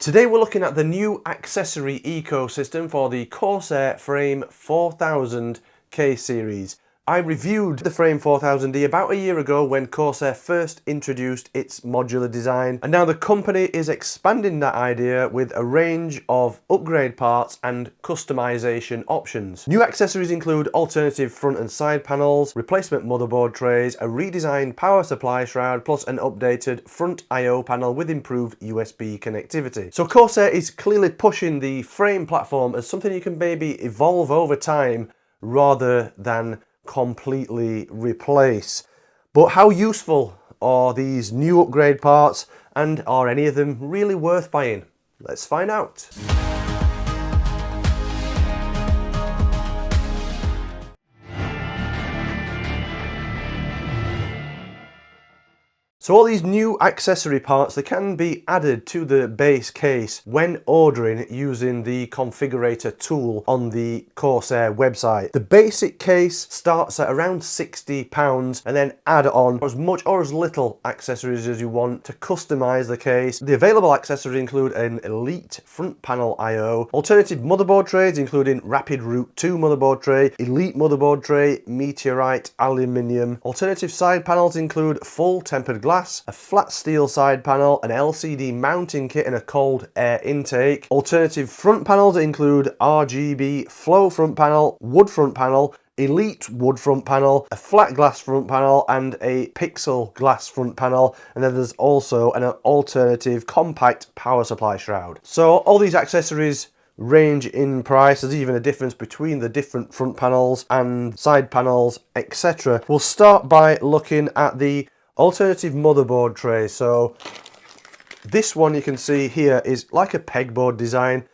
Today we're looking at the new accessory ecosystem for the CORSAIR Frame 4000 K series. I reviewed the Frame 4000D about a year ago when CORSAIR first introduced its modular design, and now the company is expanding that idea with a range of upgrade parts and customization options. New accessories include alternative front and side panels, replacement motherboard trays, a redesigned power supply shroud, plus an updated front I/O panel with improved USB connectivity. So CORSAIR is clearly pushing the frame platform as something you can maybe evolve over time rather than completely replace. But how useful are these new upgrade parts, and are any of them really worth buying? Let's find out. So all these new accessory parts, they can be added to the base case when ordering using the configurator tool on the CORSAIR website. The basic case starts at around £60 and then add on as much or as little accessories as you want to customize the case. The available accessories include an elite front panel I/O, alternative motherboard trays including Rapid Root 2 motherboard tray, elite motherboard tray, meteorite aluminium. Alternative side panels include full tempered glass, a flat steel side panel, an LCD mounting kit and a cold air intake. Alternative front panels include RGB flow front panel, wood front panel, elite wood front panel, a flat glass front panel and a pixel glass front panel, and then there's also an alternative compact power supply shroud. So all these accessories range in price. There's even a difference between the different front panels and side panels, etc. We'll start by looking at the alternative motherboard tray. So this one you can see here is like a pegboard design.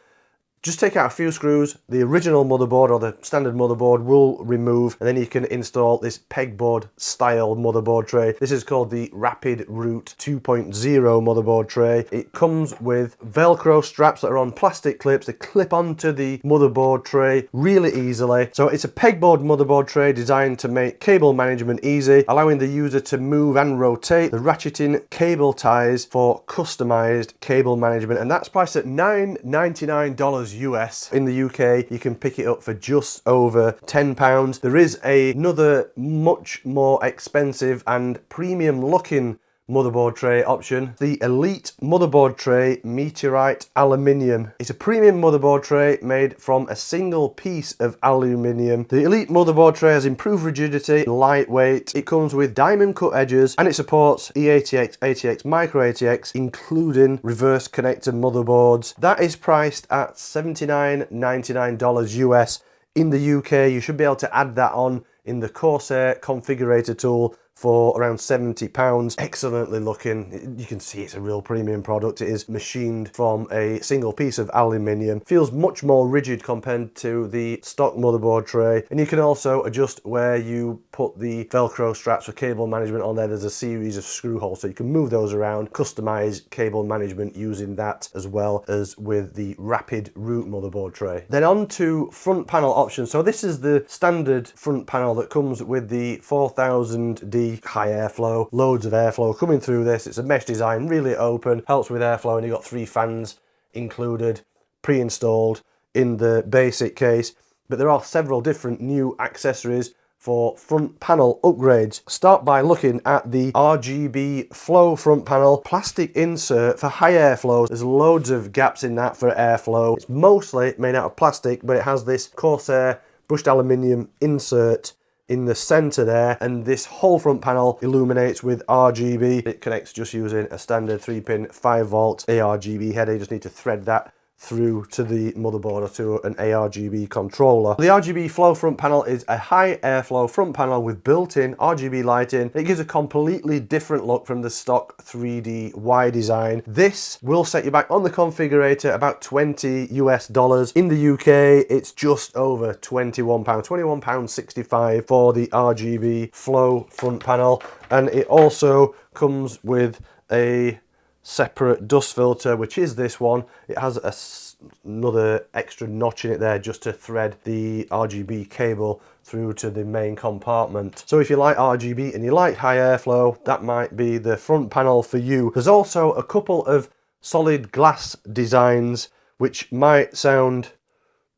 Just take out a few screws, the original motherboard or the standard motherboard will remove, and then you can install this pegboard style motherboard tray. This is called the Rapid Root 2.0 motherboard tray. It comes with Velcro straps that are on plastic clips. They clip onto the motherboard tray really easily. So it's a pegboard motherboard tray designed to make cable management easy, allowing the user to move and rotate the ratcheting cable ties for customized cable management, and that's priced at $9.99 US. In the UK you can pick it up for just over £10. There is another much more expensive and premium looking motherboard tray option, the Elite Motherboard Tray Meteorite Aluminium. It's a premium motherboard tray made from a single piece of aluminium. The Elite Motherboard Tray has improved rigidity, lightweight, it comes with diamond cut edges, and it supports eATX, ATX, micro ATX, including reverse connector motherboards. That is priced at $79.99 US. In the UK you should be able to add that on in the CORSAIR configurator tool for around £70. Excellently looking. You can see it's a real premium product. It is machined from a single piece of aluminium. Feels much more rigid compared to the stock motherboard tray. And you can also adjust where you put the Velcro straps for cable management on there. There's a series of screw holes, so you can move those around, customize cable management using that, as well as with the Rapid Root motherboard tray. Then on to front panel options. So this is the standard front panel that comes with the 4000D high airflow, loads of airflow coming through this. It's a mesh design, really open, helps with airflow, and you've got 3 fans included, pre-installed in the basic case. But there are several different new accessories for front panel upgrades. Start by looking at the RGB flow front panel, plastic insert for high airflow. There's loads of gaps in that for airflow. It's mostly made out of plastic, but it has this CORSAIR brushed aluminium insert in the center there, and this whole front panel illuminates with RGB. It connects just using a standard 3-pin 5-volt ARGB header. You just need to thread that through to the motherboard or to an ARGB controller. The RGB flow front panel is a high airflow front panel with built-in RGB lighting. It gives a completely different look from the stock 3D Y design. This will set you back on the configurator about $20 US. In the UK it's just over £21, £21.65 for the RGB flow front panel, and it also comes with a separate dust filter, which is this one. It has another extra notch in it there just to thread the RGB cable through to the main compartment. So if you like RGB and you like high airflow, that might be the front panel for you. There's also a couple of solid glass designs, which might sound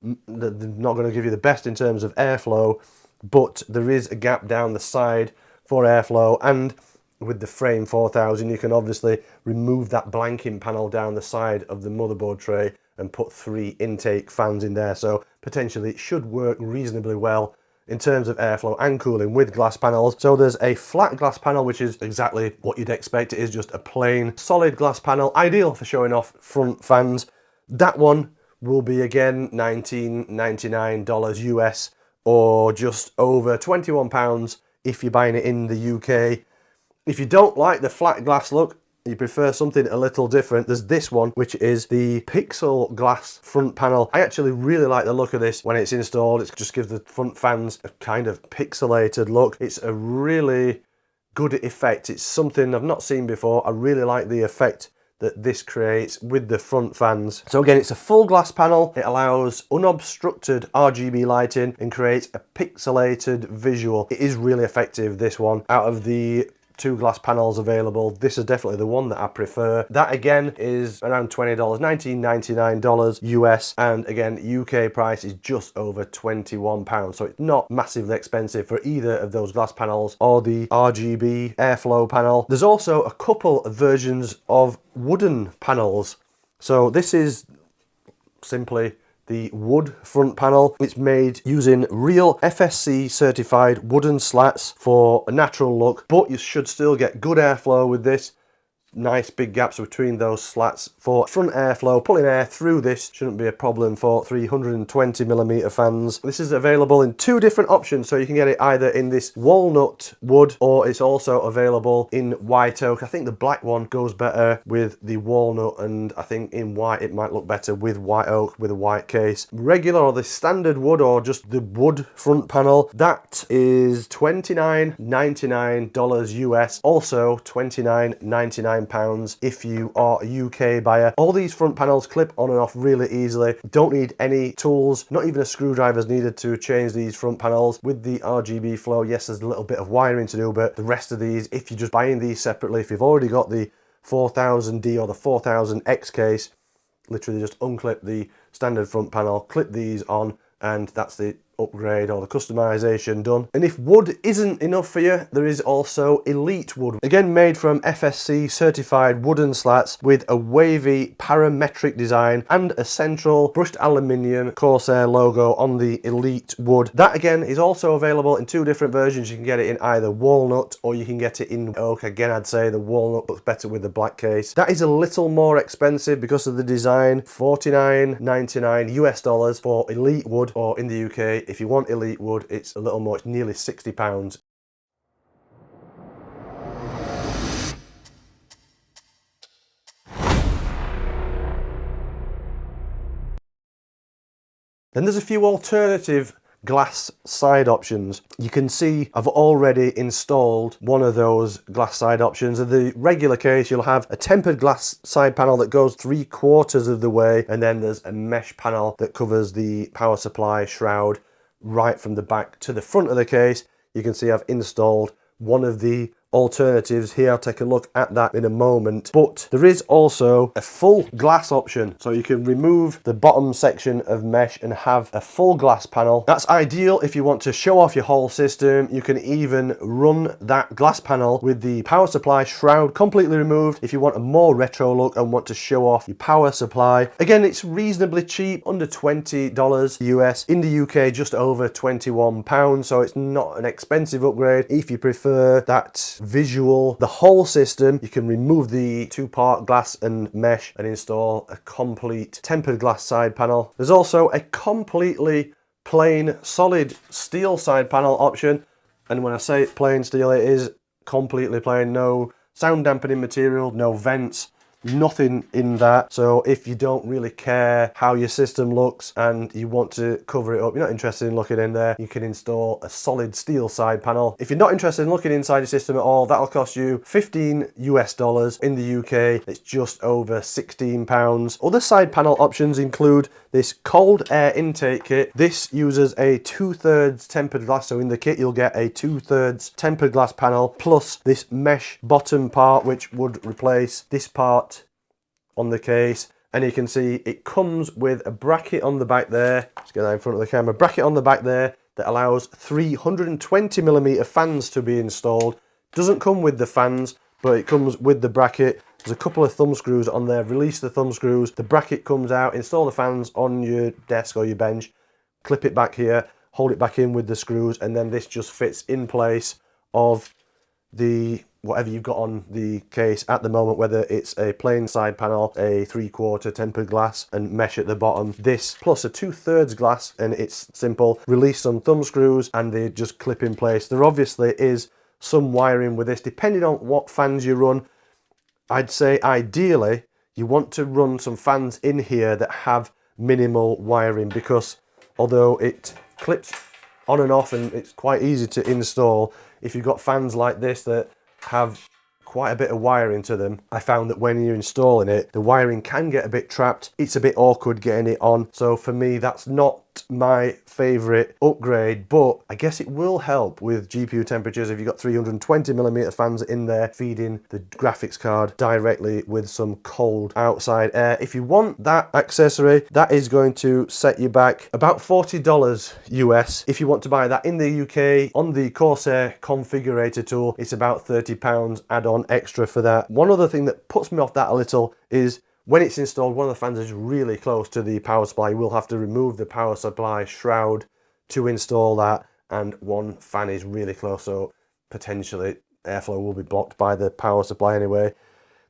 they're not going to give you the best in terms of airflow, but there is a gap down the side for airflow, and with the Frame 4000 you can obviously remove that blanking panel down the side of the motherboard tray and put 3 intake fans in there, so potentially it should work reasonably well in terms of airflow and cooling with glass panels. So there's a flat glass panel, which is exactly what you'd expect. It is just a plain solid glass panel, ideal for showing off front fans. That one will be again $19.99 US, or just over £21 if you're buying it in the UK. If you don't like the flat glass look, you prefer something a little different, there's this one, which is the pixel glass front panel. I actually really like the look of this when it's installed. It just gives the front fans a kind of pixelated look. It's a really good effect. It's something I've not seen before. I really like the effect that this creates with the front fans. So again, it's a full glass panel. It allows unobstructed RGB lighting and creates a pixelated visual. It is really effective, this one. Out of the 2 glass panels available, this is definitely the one that I prefer. That again is around $20, $19.99 US, and again UK price is just over £21, so it's not massively expensive for either of those glass panels or the RGB airflow panel. There's also a couple of versions of wooden panels. So this is simply the wood front panel. It's made using real FSC certified wooden slats for a natural look, but you should still get good airflow with this. Nice big gaps between those slats for front airflow. Pulling air through this shouldn't be a problem for 320mm fans. This is available in 2 different options, so you can get it either in this walnut wood, or it's also available in white oak. I think the black one goes better with the walnut, and I think in white it might look better with white oak with a white case. Regular or the standard wood, or just the wood front panel, that is $29.99 US, also £29.99 if you are a UK buyer. All these front panels clip on and off really easily. Don't need any tools, not even a screwdriver is needed to change these front panels. With the RGB flow, yes, there's a little bit of wiring to do, but the rest of these, if you're just buying these separately, if you've already got the 4000D or the 4000X case, literally just unclip the standard front panel, clip these on, and that's the upgrade or the customization done. And if wood isn't enough for you, there is also Elite wood, again made from FSC certified wooden slats with a wavy parametric design and a central brushed aluminium Corsair logo on the Elite wood. That again is also available in 2 different versions. You can get it in either walnut or you can get it in oak. Again, I'd say the walnut looks better with the black case. That is a little more expensive because of the design, $49.99 US dollars for Elite wood, or in the UK if you want Elite wood, it's a little more, it's nearly £60. Then there's a few alternative glass side options. You can see I've already installed one of those glass side options. In the regular case, you'll have a tempered glass side panel that goes 3/4 of the way, and then there's a mesh panel that covers the power supply shroud right from the back to the front of the case. You can see I've installed one of the alternatives here. I'll take a look at that in a moment, but there is also a full glass option, so you can remove the bottom section of mesh and have a full glass panel. That's ideal if you want to show off your whole system. You can even run that glass panel with the power supply shroud completely removed if you want a more retro look and want to show off your power supply. Again, it's reasonably cheap, under $20 US. In the UK, just over £21, so it's not an expensive upgrade. If you prefer that visual, the whole system, you can remove the 2-part glass and mesh and install a complete tempered glass side panel. There's also a completely plain solid steel side panel option, and when I say it's plain steel, it is completely plain. No sound dampening material, no vents, nothing in that. So if you don't really care how your system looks and you want to cover it up, you're not interested in looking in there, you can install a solid steel side panel. If you're not interested in looking inside your system at all, that'll cost you $15 US. In the UK, it's just over £16. Other side panel options include this cold air intake kit. This uses a 2/3 tempered glass, so in the kit you'll get a 2/3 tempered glass panel plus this mesh bottom part, which would replace this part on the case, and you can see it comes with a bracket on the back there. Let's get that in front of the camera. Bracket on the back there that allows 320mm fans to be installed. Doesn't come with the fans, but it comes with the bracket. There's a couple of thumb screws on there. Release the thumb screws, the bracket comes out, install the fans on your desk or your bench, clip it back here, hold it back in with the screws, and then this just fits in place of the whatever you've got on the case at the moment, whether it's a plain side panel, a 3/4 tempered glass and mesh at the bottom, this plus a 2/3 glass, and it's simple. Release some thumb screws and they just clip in place. There obviously is some wiring with this depending on what fans you run. I'd say ideally you want to run some fans in here that have minimal wiring, because although it clips on and off and it's quite easy to install, if you've got fans like this that have quite a bit of wiring to them, I found that when you're installing it, the wiring can get a bit trapped. It's a bit awkward getting it on. So for me, that's not my favorite upgrade, but I guess it will help with GPU temperatures if you've got 320mm fans in there feeding the graphics card directly with some cold outside air. If you want that accessory, that is going to set you back about $40 US. If you want to buy that in the UK on the Corsair configurator tool, it's about £30 add-on extra for that. One other thing that puts me off that a little is when it's installed, one of the fans is really close to the power supply. You will have to remove the power supply shroud to install that, and one fan is really close, so potentially airflow will be blocked by the power supply anyway.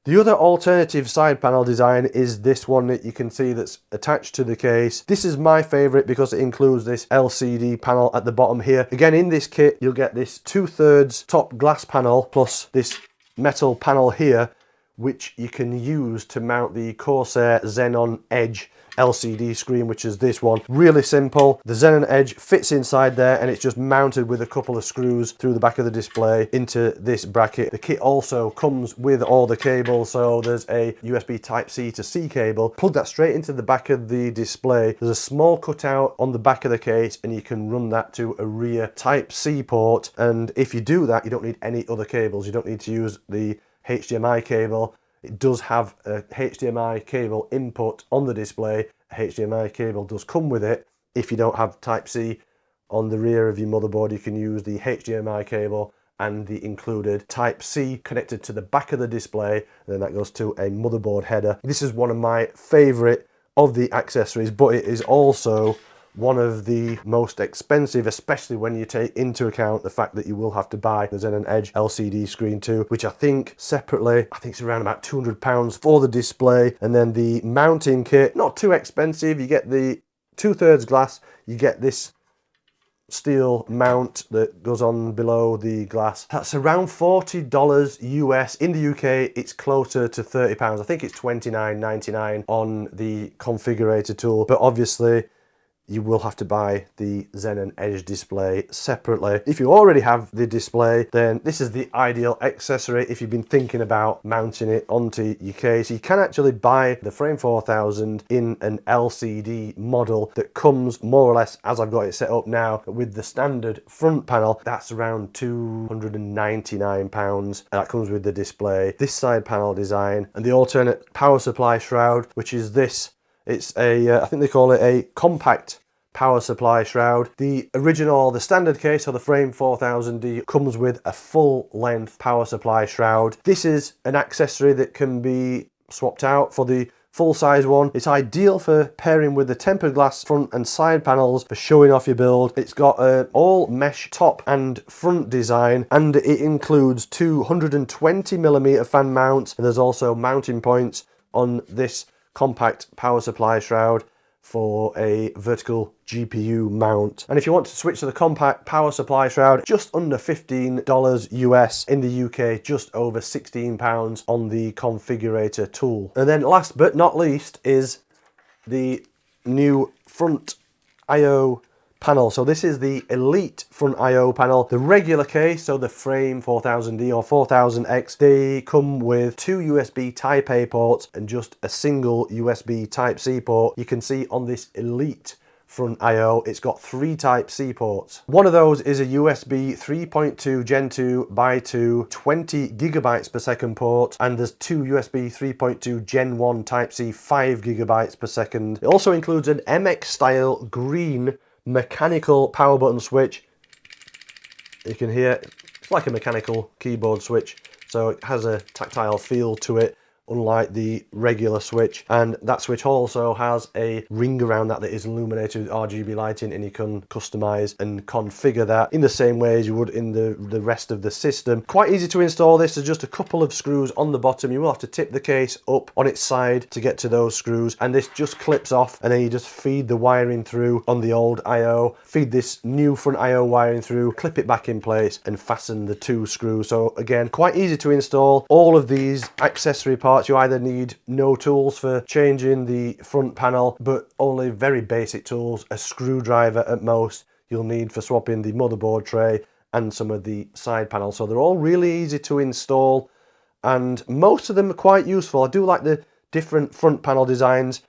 The other alternative side panel design is this one that you can see that's attached to the case. This is my favorite because it includes this LCD panel at the bottom here. Again, in this kit, you'll get this 2/3 top glass panel plus this metal panel here, which you can use to mount the Corsair Xenon Edge LCD screen, which is this one. Really simple. The Xenon Edge fits inside there, and it's just mounted with a couple of screws through the back of the display into this bracket. The kit also comes with all the cables, so there's a USB Type-C to C cable. Plug that straight into the back of the display. There's a small cutout on the back of the case, and you can run that to a rear Type-C port. And if you do that, you don't need any other cables. You don't need to use the HDMI cable. It does have a HDMI cable input on the display. A HDMI cable does come with it. If you don't have Type-C on the rear of your motherboard, you can use the HDMI cable and the included Type-C connected to the back of the display, and then that goes to a motherboard header. This is one of my favorite of the accessories, but it is also one of the most expensive, especially when you take into account the fact that you will have to buy the Xenon Edge LCD screen too, which I think separately, I think it's around about £200 for the display. And then the mounting kit, not too expensive. You get the 2/3 glass, you get this steel mount that goes on below the glass. That's around $40 US. In the UK, it's closer to £30. I think it's $29.99 on the configurator tool, but obviously you will have to buy the Xenon Edge display separately. If you already have the display, then this is the ideal accessory if you've been thinking about mounting it onto your case. You can actually buy the Frame 4000 in an LCD model that comes more or less as I've got it set up now, with the standard front panel. That's around £299. That comes with the display, this side panel design, and the alternate power supply shroud, which is this. It's a, I think they call it a compact power supply shroud. The original, the standard case, or the Frame 4000D, comes with a full-length power supply shroud. This is an accessory that can be swapped out for the full-size one. It's ideal for pairing with the tempered glass front and side panels for showing off your build. It's got an all-mesh top and front design, and it includes 220mm fan mounts, and there's also mounting points on this compact power supply shroud for a vertical GPU mount. And if you want to switch to the compact power supply shroud, just under $15 US. In the UK, just over £16 on the configurator tool. And then last but not least is the new front I/O panel. So this is the Elite front I/O panel. The regular case, so the Frame 4000D or 4000X, they come with 2 USB Type A ports and just a single USB Type C port. You can see on this Elite front I/O. It's got 3 Type-C ports. One of those is a USB 3.2 Gen 2 by 2 20 gigabytes per second port, and there's 2 USB 3.2 Gen 1 Type-C 5 gigabytes per second. It also includes an MX style green mechanical power button switch. You can hear it's like a mechanical keyboard switch, so it has a tactile feel to it, unlike the regular switch. And that switch also has a ring around that is illuminated with RGB lighting, and you can customize and configure that in the same way as you would in the rest of the system. Quite easy to install this. There's just a couple of screws on the bottom. You will have to tip the case up on its side to get to those screws, and this just clips off, and then you just feed the wiring through on the old I/O, feed this new front I/O wiring through, clip it back in place, and fasten the 2 screws. So again, quite easy to install. All of these accessory parts, you either need no tools for changing the front panel, but only very basic tools, a screwdriver at most you'll need for swapping the motherboard tray and some of the side panels. So they're all really easy to install, and most of them are quite useful. I do like the different front panel designs.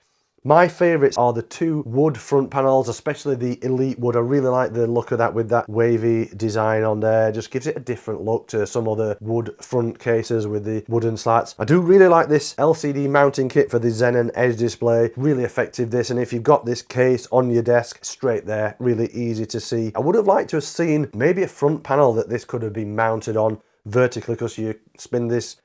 My favourites are the 2 wood front panels, especially the Elite wood. I really like the look of that with that wavy design on there. It just gives it a different look to some other wood front cases with the wooden slats. I do really like this LCD mounting kit for the Xenon Edge display. Really effective this, and if you've got this case on your desk, straight there, really easy to see. I would have liked to have seen maybe a front panel that this could have been mounted on vertically, because you spin this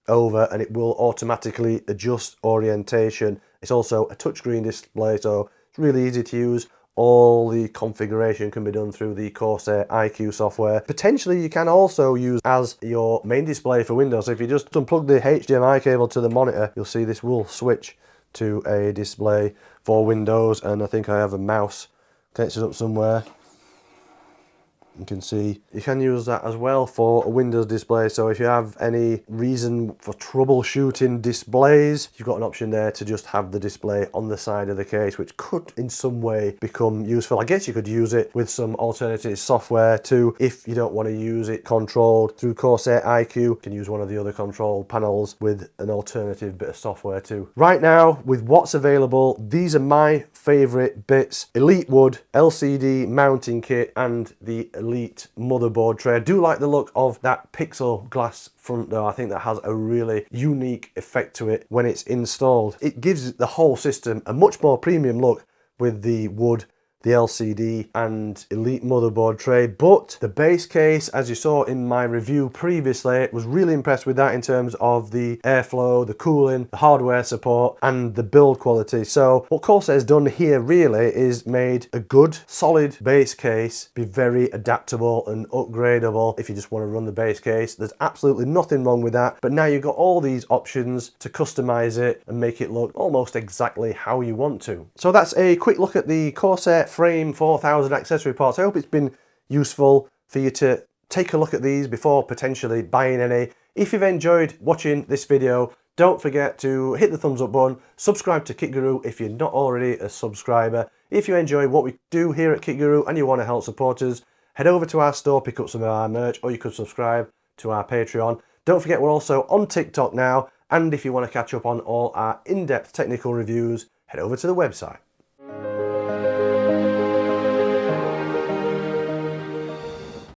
over and it will automatically adjust orientation. It's also a touchscreen display, so it's really easy to use. All the configuration can be done through the Corsair iQ software. Potentially you can also use as your main display for Windows. So if you just unplug the HDMI cable to the monitor, you'll see this will switch to a display for Windows, and I think I have a mouse connected up somewhere. You can see you can use that as well for a Windows display. So if you have any reason for troubleshooting displays, you've got an option there to just have the display on the side of the case, which could in some way become useful. I guess you could use it with some alternative software too. If you don't want to use it controlled through Corsair iQ, you can use one of the other control panels with an alternative bit of software too. Right now, with what's available, these are my favorite bits: Elite wood, LCD mounting kit, and the Elite motherboard tray. I do like the look of that pixel glass front though. I think that has a really unique effect to it when it's installed. It gives the whole system a much more premium look with the wood, the LCD and Elite motherboard tray. But the base case, as you saw in my review previously, was really impressed with that in terms of the airflow, the cooling, the hardware support and the build quality. So what Corsair's done here really is made a good solid base case be very adaptable and upgradable if you just want to run the base case. There's absolutely nothing wrong with that, but now you've got all these options to customize it and make it look almost exactly how you want to. So that's a quick look at the Corsair Frame 4000 accessory parts. I hope it's been useful for you to take a look at these before potentially buying any. If you've enjoyed watching this video, don't forget to hit the thumbs up button, subscribe to Kit Guru if you're not already a subscriber. If you enjoy what we do here at Kit Guru and you want to help support us, head over to our store, pick up some of our merch, or you could subscribe to our Patreon. Don't forget we're also on TikTok now, and if you want to catch up on all our in-depth technical reviews, head over to the website.